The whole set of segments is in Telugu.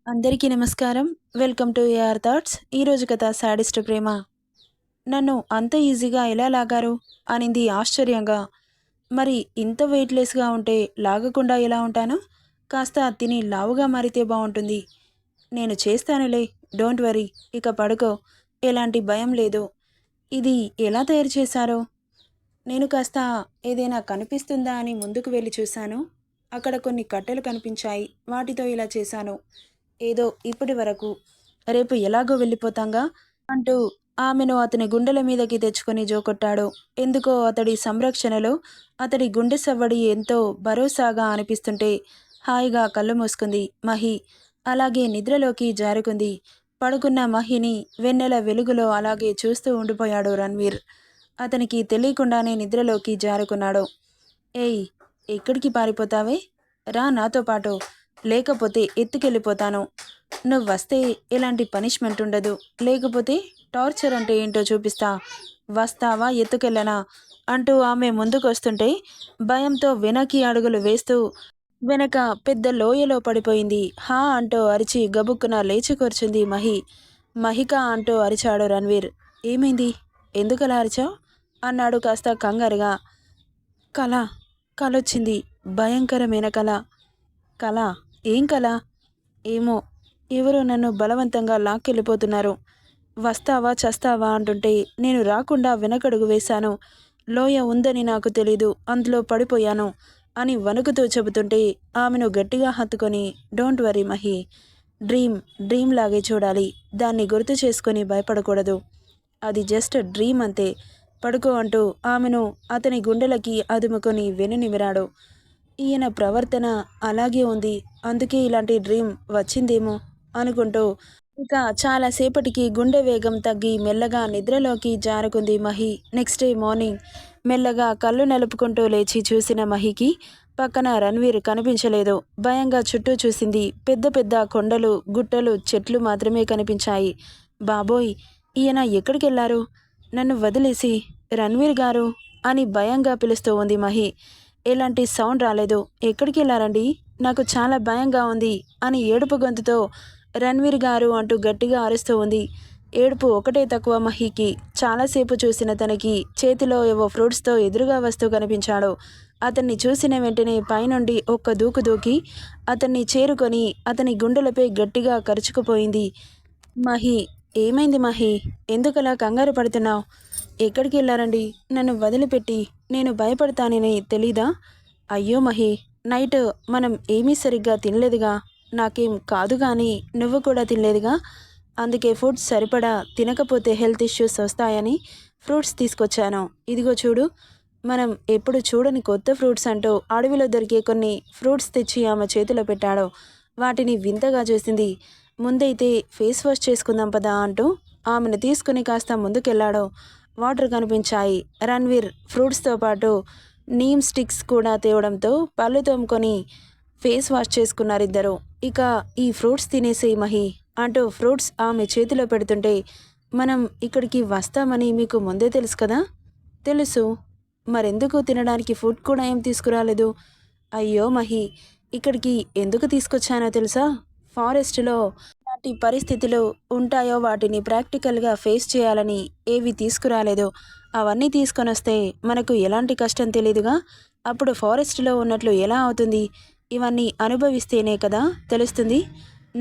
అందరికీ నమస్కారం. Welcome to AR thoughts. ఈరోజు కథ సాడిస్ట్ ప్రేమ. నన్ను అంత ఈజీగా ఎలా లాగారు అనింది ఆశ్చర్యంగా. మరి ఇంత వెయిట్లెస్గా ఉంటే లాగకుండా ఎలా ఉంటాను? కాస్త తిని లావుగా మారితే బాగుంటుంది. నేను చేస్తానులే, డోంట్ వరీ. ఇక పడుకో, ఎలాంటి భయం లేదు. ఇది ఎలా తయారు చేశారో? నేను కాస్త ఏదైనా కనిపిస్తుందా అని ముందుకు వెళ్ళి చూశాను. అక్కడ కొన్ని కట్టెలు కనిపించాయి. వాటితో ఇలా చేశాను. ఏదో ఇప్పటి వరకు, రేపు ఎలాగో వెళ్ళిపోతాంగా అంటూ ఆమెను అతని గుండెల మీదకి తెచ్చుకొని జోకొట్టాడు. ఎందుకో అతడి సంరక్షణలో అతడి గుండె సవ్వడి ఎంతో భరోసాగా అనిపిస్తుంటే హాయిగా కళ్ళు మూసుకుంది మహి. అలాగే నిద్రలోకి జారుకుంది. పడుకున్న మహిని వెన్నెల వెలుగులో అలాగే చూస్తూ ఉండిపోయాడు రణ్వీర్. అతనికి తెలియకుండానే నిద్రలోకి జారుకున్నాడు. ఏయ్, ఎక్కడికి పారిపోతావే? రా నాతో పాటు, లేకపోతే ఎత్తుకెళ్ళిపోతాను. నువ్వు వస్తే ఎలాంటి పనిష్మెంట్ ఉండదు, లేకపోతే టార్చర్ అంటే ఏంటో చూపిస్తా. వస్తావా ఎత్తుకెళ్ళనా అంటూ ఆమె ముందుకొస్తుంటే భయంతో వెనక్కి అడుగులు వేస్తూ వెనక పెద్ద లోయలో పడిపోయింది. హా అంటూ అరిచి గబుక్కున లేచి కూర్చుంది మహి. మహిక అంటూ అరిచాడు రణ్వీర్. ఏమైంది, ఎందుకలా అరిచావు అన్నాడు కాస్త కంగారుగా. కళ, కలొచ్చింది, భయంకరమైన కళ. కళ? ఏం కళ? ఏమో, ఎవరో నన్ను బలవంతంగా లాక్కెళ్ళిపోతున్నారు. వస్తావా చస్తావా అంటుంటే నేను రాకుండా వెనకడుగు వేశాను. లోయ ఉందని నాకు తెలీదు, అందులో పడిపోయాను అని వణుకుతూ చెబుతుంటే ఆమెను గట్టిగా హత్తుకొని, డోంట్ వరీ మహి, డ్రీమ్ లాగే చూడాలి. దాన్ని గుర్తు చేసుకొని భయపడకూడదు. అది జస్ట్ డ్రీమ్ అంతే. పడుకో అంటూ ఆమెను అతని గుండెలకి అదుముకొని వెనునిమిరాడు. ఈయన ప్రవర్తన అలాగే ఉంది, అందుకే ఇలాంటి డ్రీమ్ వచ్చిందేమో అనుకుంటూ ఇక చాలాసేపటికి గుండె వేగం తగ్గి మెల్లగా నిద్రలోకి జారుకుంది మహి. నెక్స్ట్ డే మార్నింగ్ మెల్లగా కళ్ళు నలుపుకుంటూ లేచి చూసిన మహికి పక్కన రణ్వీర్ కనిపించలేదు. భయంగా చుట్టూ చూసింది. పెద్ద పెద్ద కొండలు, గుట్టలు, చెట్లు మాత్రమే కనిపించాయి. బాబోయ్, ఈయన ఎక్కడికెళ్లారు? నన్ను వదిలేసి. రణ్వీర్ గారు అని భయంగా పిలుస్తూ ఉంది మహి. ఎలాంటి సౌండ్ రాలేదు. ఎక్కడికి వెళ్ళారండి, నాకు చాలా భయంగా ఉంది అని ఏడుపు గొంతుతో రణ్వీర్ గారు అంటూ గట్టిగా అరుస్తూ ఉంది. ఏడుపు ఒకటే తక్కువ మహికి. చాలాసేపు చూసిన తనకి చేతిలో ఏవో ఫ్రూట్స్తో ఎదురుగా వస్తూ కనిపించాడు. అతన్ని చూసిన వెంటనే పైనుండి ఒక్క దూకు దూకి అతన్ని చేరుకొని అతని గుండెలపై గట్టిగా కరుచుకుపోయింది. మహి, ఏమైంది మహి, ఎందుకలా కంగారు పడుతున్నావు? ఎక్కడికి వెళ్ళారండి, నన్ను వదిలిపెట్టి? నేను భయపడతానని తెలీదా? అయ్యో మహి, నైట్ మనం ఏమీ సరిగ్గా తినలేదుగా. నాకేం కాదు కానీ నువ్వు కూడా తినలేదుగా. అందుకే ఫుడ్ సరిపడా తినకపోతే హెల్త్ ఇష్యూస్ వస్తాయని ఫ్రూట్స్ తీసుకొచ్చాను. ఇదిగో చూడు. మనం ఎప్పుడు చూడని కొత్త ఫ్రూట్స్ అంటూ అడవిలో దొరికే కొన్ని ఫ్రూట్స్ తెచ్చి ఆమె చేతిలో పెట్టాడు. వాటిని వింతగా చూసింది. ముందైతే ఫేస్ వాష్ చేసుకుందాం పదా అంటూ ఆమెను తీసుకుని కాస్త ముందుకెళ్ళాడు. వాటర్ కనిపించాయి. రణ్వీర్ ఫ్రూట్స్తో పాటు నీమ్ స్టిక్స్ కూడా తేవడంతో పళ్ళు తోముకొని ఫేస్ వాష్ చేసుకున్నారిద్దరు. ఇక ఈ ఫ్రూట్స్ తినేసేయి మహి అంటూ ఫ్రూట్స్ ఆమె చేతిలో పెడుతుంటే, మనం ఇక్కడికి వస్తామని మీకు ముందే తెలుసు కదా? తెలుసు. మరెందుకు తినడానికి ఫుడ్ కూడా ఏం తీసుకురాలేదు? అయ్యో మహి, ఇక్కడికి ఎందుకు తీసుకొచ్చానో తెలుసా? ఫారెస్ట్లో ఎలాంటి పరిస్థితులు ఉంటాయో వాటిని ప్రాక్టికల్గా ఫేస్ చేయాలని ఏవి తీసుకురాలేదో అవన్నీ తీసుకొని వస్తే మనకు ఎలాంటి కష్టం తెలీదుగా. అప్పుడు ఫారెస్ట్లో ఉన్నట్లు ఎలా అవుతుంది? ఇవన్నీ అనుభవిస్తేనే కదా తెలుస్తుంది.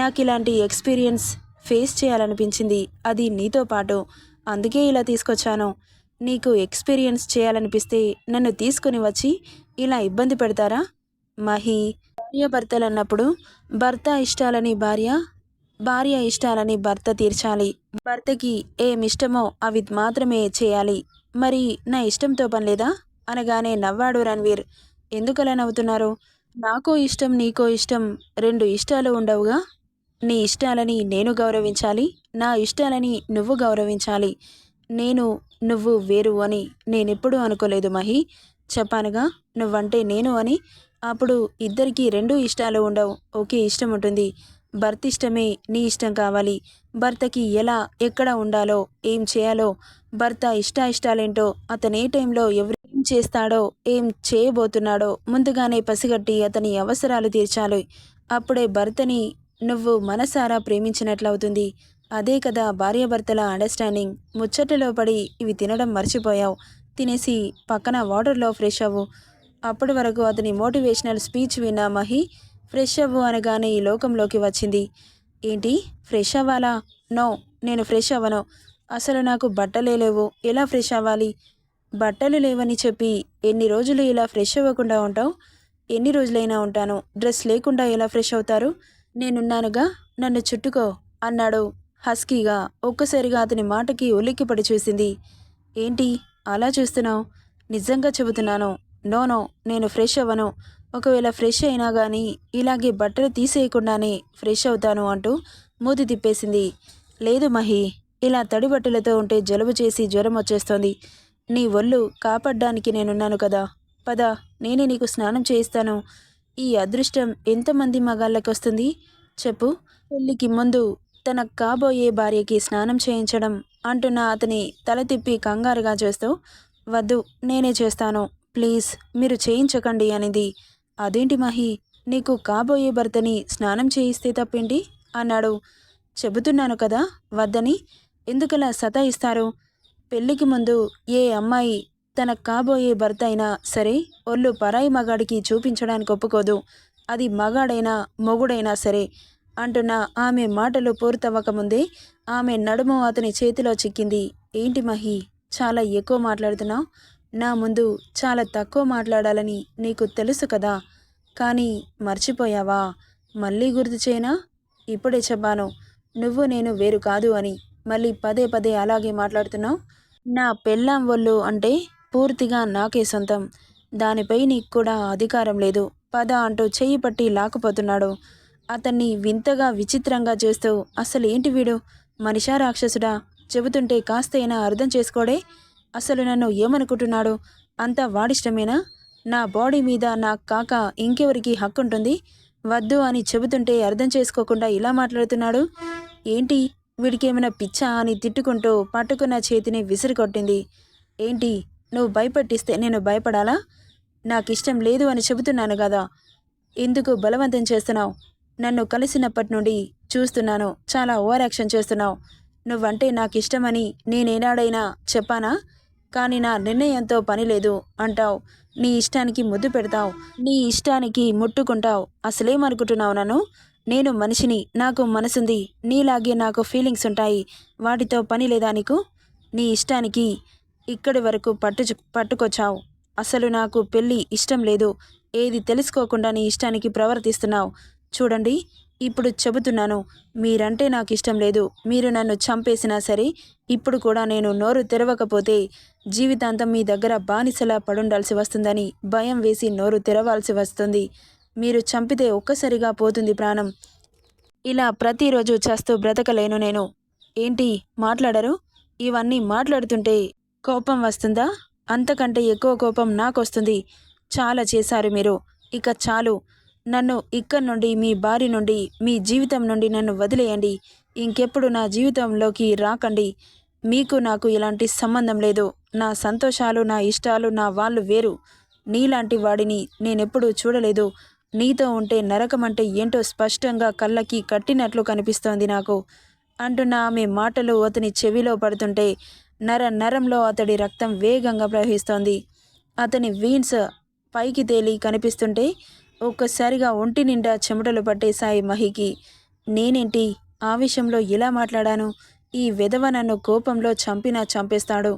నాకు ఇలాంటి ఎక్స్పీరియన్స్ ఫేస్ చేయాలనిపించింది, అది నీతో పాటు. అందుకే ఇలా తీసుకొచ్చాను. నీకు ఎక్స్పీరియన్స్ చేయాలనిపిస్తే నన్ను తీసుకుని వచ్చి ఇలా ఇబ్బంది పెడతారా? మహి, భార్యాభర్తలన్నప్పుడు భర్త ఇష్టాలని భార్య, భార్య ఇష్టాలని భర్త తీర్చాలి. భర్తకి ఏమిష్టమో అవి మాత్రమే చేయాలి. మరి నా ఇష్టంతో పనిలేదా అనగానే నవ్వాడు రణ్వీర్. ఎందుకలా నవ్వుతున్నారు? నాకో ఇష్టం, నీకో ఇష్టం, రెండు ఇష్టాలు ఉండవుగా. నీ ఇష్టాలని నేను గౌరవించాలి, నా ఇష్టాలని నువ్వు గౌరవించాలి. నేను నువ్వు వేరు అని నేనెప్పుడూ అనుకోలేదు మహి. చెప్పానుగా నువ్వంటే నేను అని. అప్పుడు ఇద్దరికీ రెండు ఇష్టాలు ఉండవు, ఒకే ఇష్టం ఉంటుంది. భర్త ఇష్టమే నీ ఇష్టం కావాలి. భర్తకి ఎలా, ఎక్కడ ఉండాలో, ఏం చేయాలో, భర్త ఇష్టాయిష్టాలేంటో, అతను ఏ టైంలో ఎవరు ఏం చేస్తాడో, ఏం చేయబోతున్నాడో ముందుగానే పసిగట్టి అతని అవసరాలు తీర్చాలి. అప్పుడే భర్తని నువ్వు మనసారా ప్రేమించినట్లవుతుంది. అదే కదా భార్యాభర్తల అండర్‌స్టాండింగ్. ముచ్చటలో పడి ఇవి తినడం మర్చిపోయావు. తినేసి పక్కన వాటర్‌లో ఫ్రెష్ అవ్వు. అప్పటి వరకు అతని మోటివేషనల్ స్పీచ్ విన్న మహి ఫ్రెష్ అవ్వు అనగానే ఈ లోకంలోకి వచ్చింది. ఏంటి? ఫ్రెష్ అవ్వాలా? నో, నేను ఫ్రెష్ అవ్వను. అసలు నాకు బట్టలే లేవు. ఎలా ఫ్రెష్ అవ్వాలి? బట్టలు లేవని చెప్పి ఎన్ని రోజులు ఇలా ఫ్రెష్ అవ్వకుండా ఉంటావు? ఎన్ని రోజులైనా ఉంటాను. డ్రెస్ లేకుండా ఎలా ఫ్రెష్ అవుతారు? నేనున్నానుగా, నన్ను చుట్టుకో అన్నాడు హస్కీగా. ఒక్కసారిగా అతని మాటకి ఉలిక్కిపడి చూసింది. ఏంటి అలా చూస్తున్నావు? నిజంగా చెబుతున్నాను. నో నో, నేను ఫ్రెష్ అవ్వను. ఒకవేళ ఫ్రెష్ అయినా కానీ ఇలాగే బట్టలు తీసేయకుండానే ఫ్రెష్ అవుతాను అంటూ మూతి తిప్పేసింది. లేదు మహి, ఇలా తడి బట్టలతో ఉంటే జలుబు చేసి జ్వరం వచ్చేస్తోంది. నీ ఒళ్ళు కాపాడ్డానికి నేనున్నాను కదా. పద, నేనే నీకు స్నానం చేయిస్తాను. ఈ అదృష్టం ఎంతమంది మగాళ్ళకొస్తుంది చెప్పు? పెళ్ళికి ముందు తన కాబోయే భార్యకి స్నానం చేయించడం అంటున్న అతని తల తిప్పి కంగారుగా చూస్తూ, వద్దు, నేనే చేస్తాను. ప్లీజ్ మీరు చేయించకండి అనింది. అదేంటి మహి, నీకు కాబోయే భర్తని స్నానం చేయిస్తే తప్పేంటి అన్నాడు. చెబుతున్నాను కదా వద్దని. ఎందుకలా సతాయిస్తారు? పెళ్ళికి ముందు ఏ అమ్మాయి తన కాబోయే భర్త అయినా సరే ఒళ్ళు పరాయి మగాడికి చూపించడానికి ఒప్పుకోదు. అది మగాడైనా మొగుడైనా సరే అంటున్న ఆమె మాటలు పూర్తవ్వకముందే ఆమె నడుము అతని చేతిలో చిక్కింది. ఏంటి మహి, చాలా ఎక్కువ మాట్లాడుతున్నావు. నా ముందు చాలా తక్కువ మాట్లాడాలని నీకు తెలుసు కదా. కానీ మర్చిపోయావా? మళ్ళీ గుర్తు చేయనా? ఇప్పుడే చెప్పాను, నువ్వు నేను వేరు కాదు అని. మళ్ళీ పదే పదే అలాగే మాట్లాడుతున్నావు. నా పెళ్ళాం ఒళ్ళు అంటే పూర్తిగా నాకే సొంతం. దానిపై నీకు కూడా అధికారం లేదు. పద అంటూ చెయ్యి పట్టి లాక్కుపోతున్నాడు. అతన్ని వింతగా విచిత్రంగా చూస్తూ, అసలు ఏంటి వీడు? మనిషా రాక్షసుడా? చెబుతుంటే కాస్తైనా అర్థం చేసుకోడే. అసలు నన్ను ఏమనుకుంటున్నాడు? అంతా వాడిష్టమేనా? నా బాడీ మీద నాకు కాక ఇంకెవరికి హక్కుంటుంది? వద్దు అని చెబుతుంటే అర్థం చేసుకోకుండా ఇలా మాట్లాడుతున్నాడు. ఏంటి, వీడికేమైనా పిచ్చా అని తిట్టుకుంటూ పట్టుకున్న చేతిని విసిరికొట్టింది. ఏంటి, నువ్వు భయపెట్టిస్తే నేను భయపడాలా? నాకిష్టం లేదు అని చెబుతున్నాను కదా. ఎందుకు బలవంతం చేస్తున్నావు? నన్ను కలిసినప్పటి నుండి చూస్తున్నాను, చాలా ఓవర్ యాక్షన్ చేస్తున్నావు. నువ్వంటే నాకిష్టమని నేనేనాడైనా చెప్పానా? కానీ నా నిర్ణయంతో పని లేదు అంటావు. నీ ఇష్టానికి ముద్దు పెడతావు, నీ ఇష్టానికి ముట్టుకుంటావు. అసలేమనుకుంటున్నావు నన్ను? నేను మనిషిని, నాకు మనసుంది. నీలాగే నాకు ఫీలింగ్స్ ఉంటాయి. వాటితో పని లేదా నీకు? నీ ఇష్టానికి ఇక్కడి వరకు పట్టుకొచ్చావు. అసలు నాకు పెళ్ళి ఇష్టం లేదు. ఏది తెలుసుకోకుండా నీ ఇష్టానికి ప్రవర్తిస్తున్నావు. చూడండి, ఇప్పుడు చెబుతున్నాను, మీరంటే నాకు ఇష్టం లేదు. మీరు నన్ను చంపేసినా సరే ఇప్పుడు కూడా నేను నోరు తెరవకపోతే జీవితాంతం మీ దగ్గర బానిసలా పడుండాల్సి వస్తుందని భయం వేసి నోరు తెరవాల్సి వస్తుంది. మీరు చంపితే ఒక్కసారిగా పోతుంది ప్రాణం. ఇలా ప్రతిరోజు చస్తూ బ్రతకలేను నేను. ఏంటి మాట్లాడరు? ఇవన్నీ మాట్లాడుతుంటే కోపం వస్తుందా? అంతకంటే ఎక్కువ కోపం నాకొస్తుంది. చాలా చేశారు మీరు. ఇక చాలు. నన్ను ఇక్కడి నుండి, మీ భార్య నుండి, మీ జీవితం నుండి నన్ను వదిలేయండి. ఇంకెప్పుడు నా జీవితంలోకి రాకండి. మీకు నాకు ఎలాంటి సంబంధం లేదు. నా సంతోషాలు, నా ఇష్టాలు, నా వాళ్ళు వేరు. నీలాంటి వాడిని నేనెప్పుడూ చూడలేదు. నీతో ఉంటే నరకం అంటే ఏంటో స్పష్టంగా కళ్ళకి కట్టినట్లు కనిపిస్తోంది నాకు అంటున్న ఆమె మాటలు అతని చెవిలో పడుతుంటే నర నరంలో అతడి రక్తం వేగంగా ప్రవహిస్తోంది. అతని వీన్స్ పైకి తేలి కనిపిస్తుంటే ఒక్కసారిగా ఒంటి నిండా చెమటలు పట్టేశాయి మహికి. నేనేంటి ఆవేశంలో ఇలా మాట్లాడాను? ఈ వెధవ నన్ను కోపంలో చంపినా చంపేస్తాడు.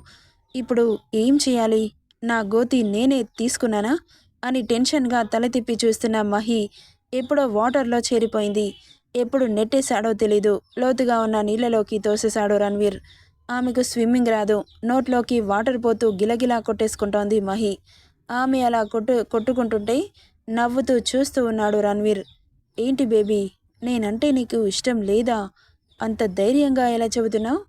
ఇప్పుడు ఏం చేయాలి? నా గోతి నేనే తీసుకున్నానా అని టెన్షన్గా తల తిప్పి చూస్తున్న మహి ఎప్పుడో వాటర్లో చేరిపోయింది. ఎప్పుడు నెట్టేశాడో తెలీదు. లోతుగా ఉన్న నీళ్ళలోకి తోసేశాడు రణ్వీర్. ఆమెకు స్విమ్మింగ్ రాదు. నోట్లోకి వాటర్ పోతూ గిలగిలా కొట్టేసుకుంటోంది మహి. ఆమె అలా కొట్టుకుంటుంటే నవ్వుతూ చూస్తూ ఉన్నాడు రణ్వీర్. ఏంటి బేబీ, నేనంటే నీకు ఇష్టం లేదా? అంత ధైర్యంగా ఎలా చెబుతున్నావు?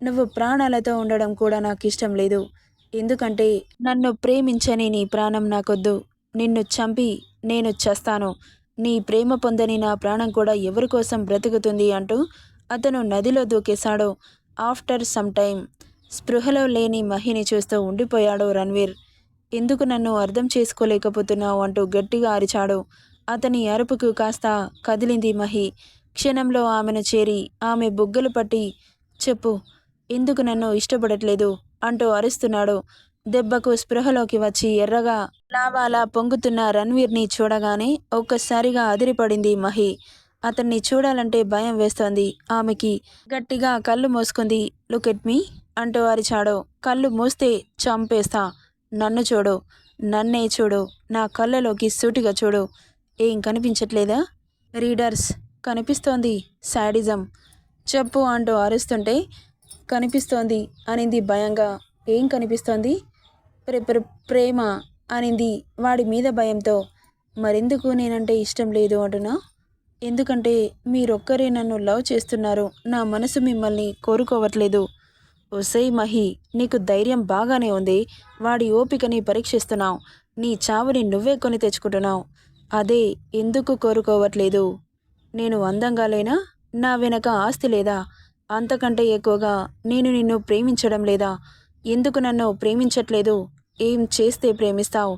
నువ్వు ప్రాణాలతో ఉండడం కూడా నాకు ఇష్టం లేదు. ఎందుకంటే నన్ను ప్రేమించని నీ ప్రాణం నాకొద్దు. నిన్ను చంపి నేను చస్తాను. నీ ప్రేమ పొందని నా ప్రాణం కూడా ఎవరి కోసం బ్రతుకుతుంది అంటూ అతను నదిలో దూకేశాడు. ఆఫ్టర్ సమ్ టైమ్ స్పృహలో లేని మహిని చూస్తూ ఉండిపోయాడు రణ్వీర్. ఎందుకు నన్ను అర్థం చేసుకోలేకపోతున్నావు అంటూ గట్టిగా అరిచాడు. అతని అరుపుకు కాస్త కదిలింది మహి. క్షణంలో ఆమెను చేరి ఆమె బుగ్గలు పట్టి, చెప్పు, ఎందుకు నన్ను ఇష్టపడట్లేదు అంటూ అరుస్తున్నాడు. దెబ్బకు స్పృహలోకి వచ్చి ఎర్రగా లావాలా పొంగుతున్న రణ్వీర్ని చూడగానే ఒక్కసారిగా అదిరిపడింది మహి. అతన్ని చూడాలంటే భయం వేస్తోంది ఆమెకి. గట్టిగా కళ్ళు మూసుకుంది. లుక్ ఎట్ మీ అంటూ అరిచాడు. కళ్ళు మూస్తే చంపేస్తా. నన్ను చూడు, నన్నే చూడు, నా కళ్ళలోకి సూటిగా చూడు. ఏం కనిపించట్లేదా? రీడర్స్, కనిపిస్తోంది శాడిజం. చెప్పు అంటూ అరుస్తుంటే, కనిపిస్తోంది అనింది భయంగా. ఏం కనిపిస్తోంది? ప్రేమ అనింది వాడి మీద భయంతో. మరెందుకు నేనంటే ఇష్టం లేదు అంటున్నా? ఎందుకంటే మీరొక్కరే నన్ను లవ్ చేస్తున్నారు, నా మనసు మిమ్మల్ని కోరుకోవట్లేదు. ఒసేయ్ మహి, నీకు ధైర్యం బాగానే ఉంది. వాడి ఓపికని పరీక్షిస్తున్నావు. నీ చావుని నువ్వే కొని తెచ్చుకుంటున్నావు. అదే ఎందుకు కోరుకోవట్లేదు? నేను అందంగా లేనా? నా వెనక ఆస్తి లేదా? అంతకంటే ఎక్కువగా నేను నిన్ను ప్రేమించడం లేదా? ఎందుకు నన్ను ప్రేమించట్లేదు? ఏం చేస్తే ప్రేమిస్తావు?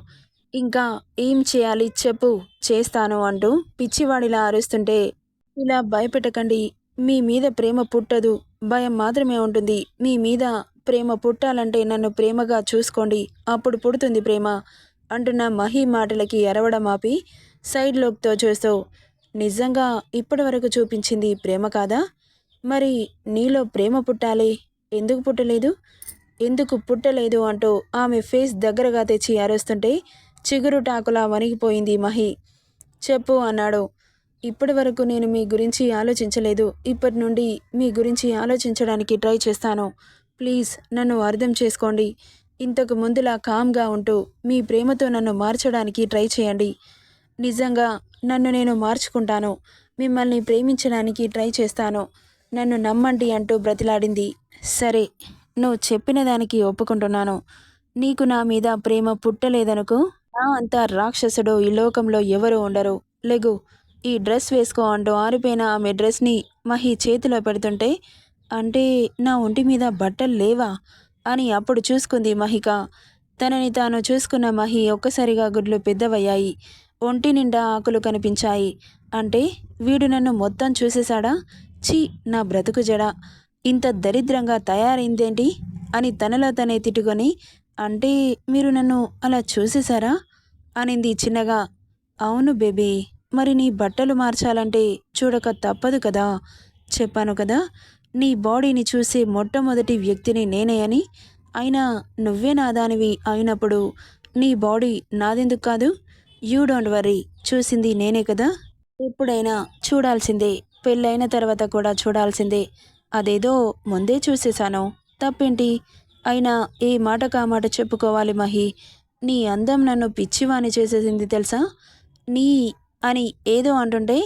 ఇంకా ఏం చేయాలి చెప్పు, చేస్తాను అంటూ పిచ్చివాడిలా అరుస్తుంటే, ఇలా భయపెట్టకండి. మీ మీద ప్రేమ పుట్టదు, భయం మాత్రమే ఉంటుంది. మీ మీద ప్రేమ పుట్టాలంటే నన్ను ప్రేమగా చూసుకోండి, అప్పుడు పుడుతుంది ప్రేమ అంటున్న మహి మాటలకి అరవడం ఆపి సైడ్లోకితో చూస్తూ, నిజంగా ఇప్పటివరకు చూపించింది ప్రేమ కాదా? మరి నీలో ప్రేమ పుట్టాలి, ఎందుకు పుట్టలేదు? ఎందుకు పుట్టలేదు అంటూ ఆమె ఫేస్ దగ్గరగా తెచ్చి అరుస్తుంటే చిగురు టాకులా వణిగిపోయింది మహి. చెప్పు అన్నాడు. ఇప్పటి వరకు నేను మీ గురించి ఆలోచించలేదు. ఇప్పటి నుండి మీ గురించి ఆలోచించడానికి ట్రై చేస్తాను. ప్లీజ్ నన్ను అర్థం చేసుకోండి. ఇంతకు ముందులా కామ్గా ఉంటూ మీ ప్రేమతో నన్ను మార్చడానికి ట్రై చేయండి. నిజంగా నన్ను నేను మార్చుకుంటాను. మిమ్మల్ని ప్రేమించడానికి ట్రై చేస్తాను. నన్ను నమ్మండి అంటూ బ్రతిలాడింది. సరే, నువ్వు చెప్పిన దానికి ఒప్పుకుంటున్నాను. నీకు నా మీద ప్రేమ పుట్టలేదనుకో, నా అంత రాక్షసుడు ఈ లోకంలో ఎవరు ఉండరు. లెగు, ఈ డ్రెస్ వేసుకో అంటూ ఆరిపోయిన ఆమె డ్రెస్ని మహి చేతిలో పెడుతుంటే, అంటే నా ఒంటి మీద బట్టలు లేవా అని అప్పుడు చూసుకుంది మహిక. తనని తాను చూసుకున్న మహి ఒక్కసారిగా గుడ్లు పెద్దవయ్యాయి. ఒంటి నిండా ఆకులు కనిపించాయి. అంటే వీడు నన్ను మొత్తం చూసేశాడా? ఛీ, నా బ్రతుకు జడ ఇంత దరిద్రంగా తయారైందేంటి అని తనలో తనే తిట్టుకొని, అంటే మీరు నన్ను అలా చూసేశారా అనింది చిన్నగా. అవును బేబీ, మరి నీ బట్టలు మార్చాలంటే చూడక తప్పదు కదా. చెప్పాను కదా, నీ బాడీని చూసే మొట్టమొదటి వ్యక్తిని నేనే అని. అయినా నువ్వే నాదానివి అయినప్పుడు నీ బాడీ నాదెందుకు కాదు? యూ డోంట్ వర్రీ, చూసింది నేనే కదా. ఎప్పుడైనా చూడాల్సిందే, పెళ్ళైన తర్వాత కూడా చూడాల్సిందే. అదేదో ముందే చూసేశాను, తప్పేంటి? అయినా ఏ మాటకా మాట చెప్పుకోవాలి మహి. నీ అందం నన్ను పిచ్చివాణి చేసేసింది తెలుసా. నీ అని ఏదో అంటుంటే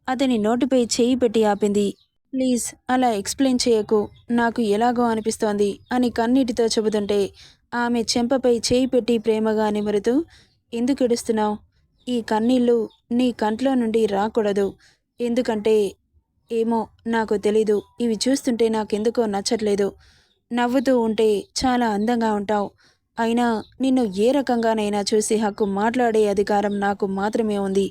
అతని నోటిపై చేయి పెట్టి ఆపింది. ప్లీజ్ అలా ఎక్స్ప్లెయిన్ చేయకు, నాకు ఎలాగో అనిపిస్తోంది అని కన్నీటితో చెబుతుంటే ఆమె చెంపపై చేయి పెట్టి ప్రేమగా నిమురుతూ, ఎందుకు ఏడుస్తున్నావు? ఈ కన్నీళ్ళు నీ కంట్లో నుండి రాకూడదు. ఎందుకంటే ఏమో నాకు తెలీదు, ఇవి చూస్తుంటే నాకెందుకో నచ్చట్లేదు. నవ్వుతూ ఉంటే చాలా అందంగా ఉంటావు. అయినా నిన్ను ఏ రకంగానైనా చూసి హక్కు మాట్లాడే అధికారం నాకు మాత్రమే ఉంది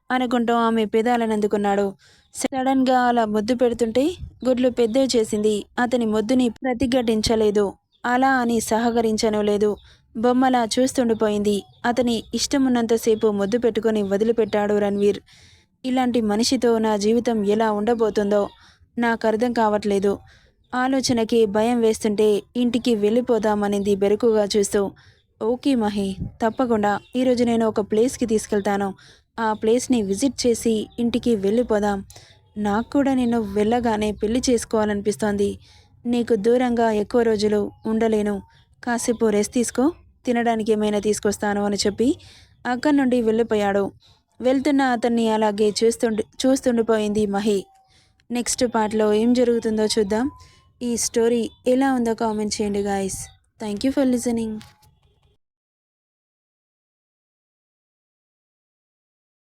అనుకుంటూ ఆమె పెదాలను అందుకున్నాడు. సడన్గా అలా ముద్దు పెడుతుంటే గుడ్లు పెద్దవి చేసింది. అతని ముద్దుని ప్రతిఘటించలేదు, అలా అని సహకరించను లేదు. బొమ్మలా చూస్తుండిపోయింది. అతని ఇష్టమున్నంతసేపు ముద్దు పెట్టుకొని వదిలిపెట్టాడు రణ్వీర్. ఇలాంటి మనిషితో నా జీవితం ఎలా ఉండబోతుందో నాకు అర్థం కావట్లేదు. ఆలోచనకి భయం వేస్తుంటే ఇంటికి వెళ్ళిపోదామనింది బెరుకుగా చూస్తూ. ఓకే మహి, తప్పకుండా ఈరోజు నేను ఒక ప్లేస్కి తీసుకెళ్తాను. ఆ ప్లేస్ని విజిట్ చేసి ఇంటికి వెళ్ళిపోదాం. నాకు కూడా నేను వెళ్ళగానే పెళ్లి చేసుకోవాలనిపిస్తోంది. నీకు దూరంగా ఎక్కువ రోజులు ఉండలేను. కాసేపు రెస్ట్ తీసుకో, తినడానికి ఏమైనా తీసుకొస్తాను అని చెప్పి అక్కడి నుండి వెళ్ళిపోయాడు. వెళ్తున్న అతన్ని అలాగే చూస్తుండిపోయింది మహి. నెక్స్ట్ పార్ట్లో ఏం జరుగుతుందో చూద్దాం. ఈ స్టోరీ ఎలా ఉందో కామెంట్ చేయండి guys. Thank you for listening.